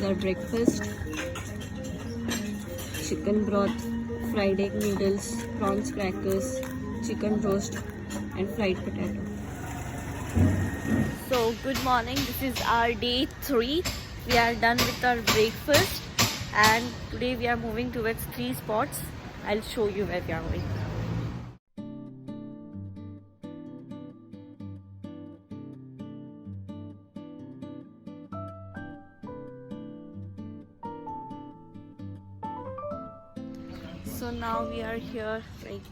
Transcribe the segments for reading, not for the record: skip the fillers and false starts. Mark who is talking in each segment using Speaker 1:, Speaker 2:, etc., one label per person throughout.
Speaker 1: our breakfast. Chicken broth, fried egg noodles, prawns crackers, chicken roast and fried potato. So good morning, this is our day 3. We are done with our breakfast and today we are moving towards 3 spots. I'll show you where we are going. So now we are here like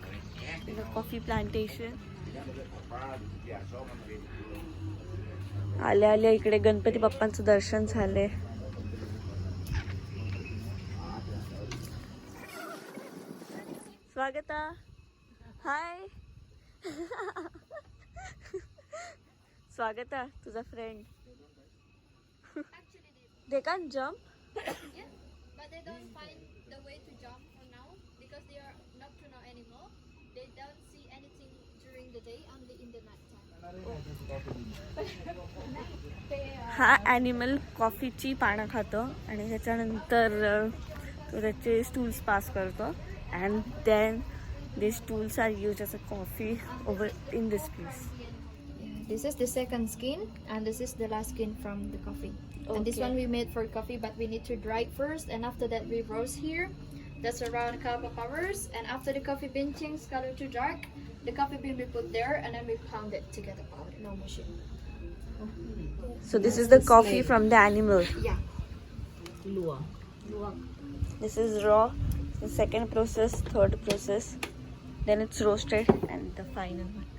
Speaker 1: in a coffee plantation. आल्या आल्या इकडे गणपती बाप्पांचं दर्शन झाले. स्वागता. हाय. स्वागता तुझा friend. They can't jump.
Speaker 2: Yeah, but they don't find the way to jump for now because they are nocturnal animal. They don't see anything during the day, only in the night time.
Speaker 1: हा animal कॉफीची पानं खातो आणि त्याच्यानंतर तो त्याचे stools pass करतो and then these stools are used as a coffee over in this place.
Speaker 2: This is the second skin, and this is the last skin from the coffee. Okay. And this one we made for coffee, but we need to dry it first, and after that we roast here. That's around a couple of hours, and after the coffee bean changes color to dark, the coffee bean we put there, and then we pound it together powder, no machine.
Speaker 1: So this is the coffee from the animal.
Speaker 2: Yeah.
Speaker 1: This is raw. The second process, third process. Then it's roasted and the final one.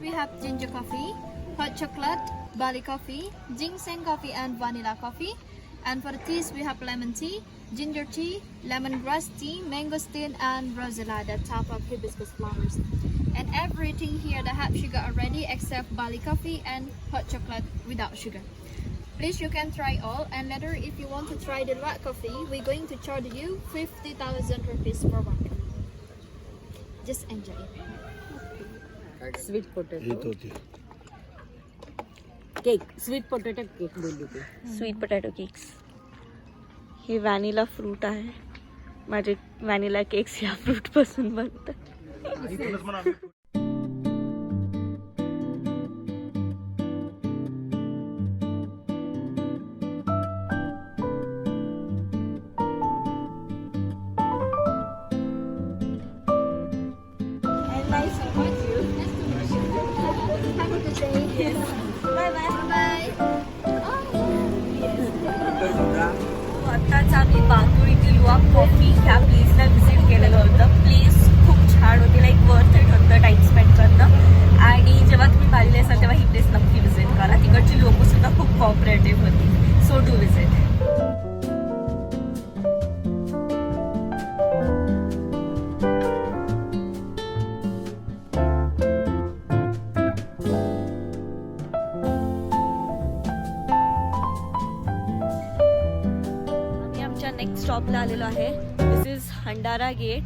Speaker 2: We have ginger coffee, hot chocolate, BALI coffee, ginseng coffee and vanilla coffee. And for the teas we have lemon tea, ginger tea, lemongrass tea, mangosteen and rosella, the top of hibiscus flowers. And everything here that have sugar already except BALI coffee and hot chocolate without sugar. Please, you can try all, and later if you want to try the black coffee, we're going to charge you 50,000 rupees per one. Just enjoy it.
Speaker 3: Sweet potato cake. Sweet potato cake बोलली ते.
Speaker 1: Sweet potato cakes. हे vanilla fruit आहे. माझे vanilla cakes या fruit पासून बनतात. आताच आम्ही बांदुळीतील लुवाक कॉफी ह्या प्लेसला व्हिजिट केलेलं होतं. प्लेस खूप छान होती, लाईक वर्थ इट होतं टाईम स्पेंड करणं. आणि जेव्हा तुम्ही बालीला असाल तेव्हा ही प्लेस नक्की व्हिजिट करा. तिकडची लोक सुद्धा खूप कॉपरेटिव्ह होती. So do visit. नेक्स्ट स्टॉपला आलेलो आहे. This is Handara gate.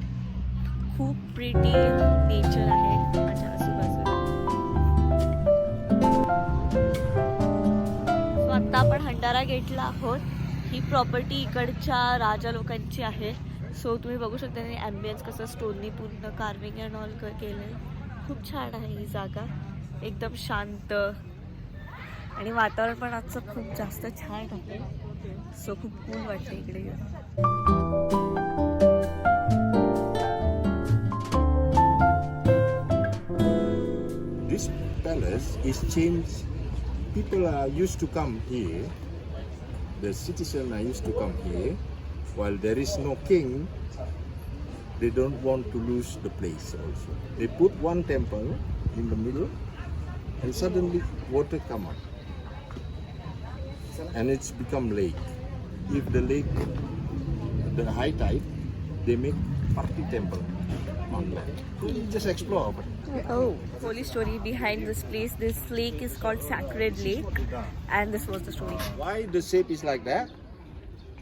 Speaker 1: खूप प्रिटी नेचर आहे माझ्या आजूबाजूला. सो आता आपण हंडारा गेटला आहोत. ही प्रॉपर्टी इकडच्या राजा लोकांची आहे. सो तुम्ही बघू शकता त्यांनी ॲम्बियन्स कसं स्टोननी पूर्ण कार्विंग अँड ऑल केलंय. खूप छान आहे ही जागा, एकदम शांत आणि वातावरण पण आजचं खूप जास्त छान आहे. सो खूप कूल वाटतं इकडे.
Speaker 4: This palace is changed. People are used to come here. The citizens are used to come here. While there is no king, they don't want to lose the place also. They put one temple in the middle and suddenly water come up. And it's become lake. If the lake, the high tide, they make party temple. on that. We just explore.
Speaker 1: Oh, holy story behind this place. This lake is called Sacred Lake, and this was the story.
Speaker 4: Why the shape is like that?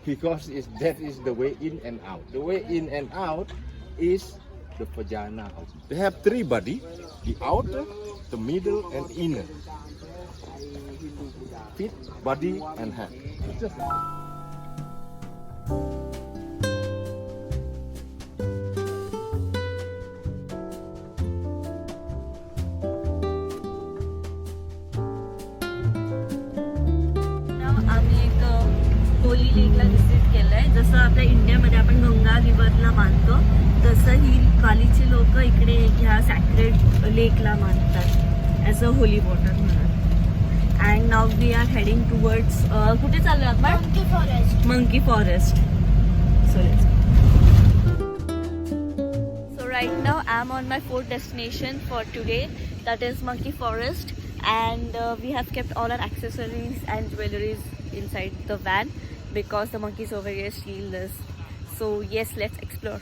Speaker 4: Because that is the way in and out. The way in and out is the vagina. They have three body: the outer, the middle, and inner. Feet, body, and head. Just
Speaker 1: आम्ही एक Holi लेकला visit केलंय. जसं आपल्या इंडियामध्ये आपण गंगा रिव्हरला मानतो, तसं ही बालीची लोक इकडे ह्या सॅक्रेड लेकला मानतात ॲज अ होली वॉटर म्हणून. And now we are heading towards कुठे चाललोय आपण? Monkey forest. So right now I'm on my fourth destination for today, that is Monkey Forest, and we have kept all our accessories and jewelries inside the van because the monkeys over here steal this. So yes, let's explore.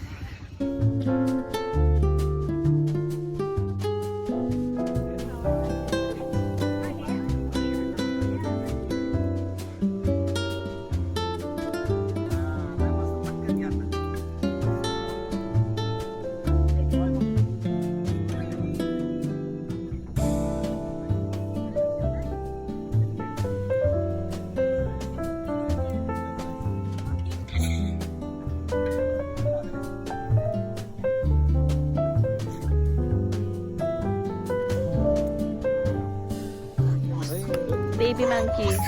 Speaker 1: Baby monkeys.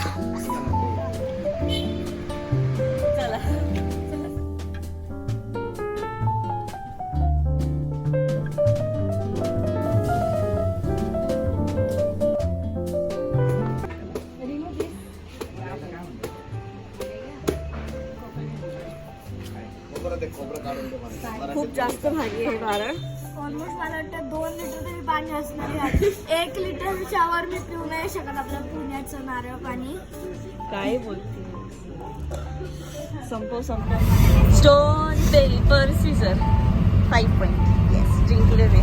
Speaker 1: चला. खूप जास्त भारी आहे कारण
Speaker 5: almost मला वाटतं 2 litre तरी पाणी असणार आहे. 1 लिटर शावर मी पिऊ नाही शकत आपल्या पुण्याचं नारळ पाणी.
Speaker 1: काय बोलते. संपव. Stone paper scissor 5 point. Yes, जिंकले रे.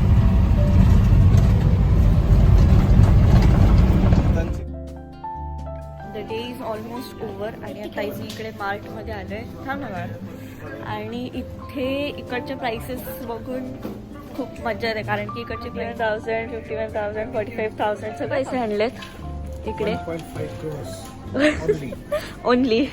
Speaker 1: The day is almost over आणि आता इकडे मार्टमध्ये आलो आहे. थांब ना बाळ. आणि इकडच्या प्राइसेस बघून खूप मजा येते कारण की इकडचे 10,000, 51,000, 45,000 पैसे आणलेत इकडे ओनली.